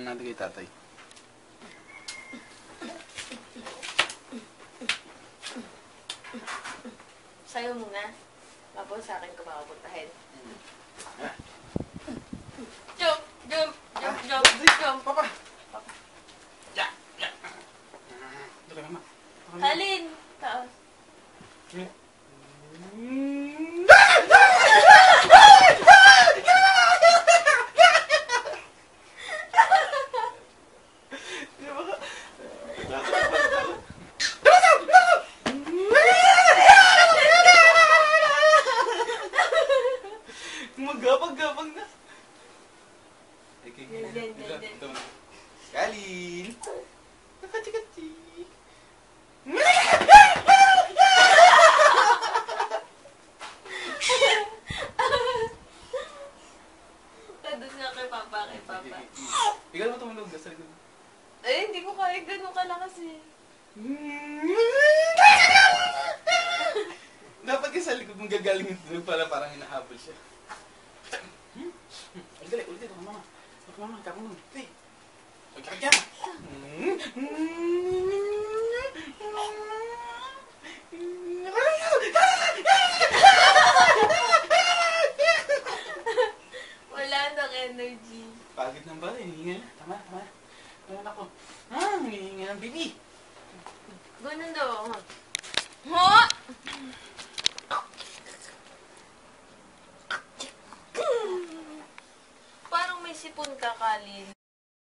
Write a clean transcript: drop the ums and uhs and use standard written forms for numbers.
natin kay tatay. Sa'yo muna. Tapos sa akin ko makapuntahin. Jump! Jump! Jump! Jump! Jump! Papa! Ya! Ya! Dali, mama. Halin! Taas. Magapag-gapag na. Yan. Kalin! Nakachi-kachi! Doon nga kay Papa, kay Papa. Ikaw mo tumulog sa likod. Eh, hindi ko kaya ganun kalakas eh. Dapat ka sa likod mong gagaling yung tulog para parang hinahabol siya. Ay, gali, ulit ito, mama. Okay, mama, ikaw mo nun. Hey! Pagkakagyan! Wala nang energy. Pagod ng bala, hinihinga na. Tama. Tama na ako. Hinihinga ng bibi. Ganun daw. Ho! Parang may sipon ka, Kalin.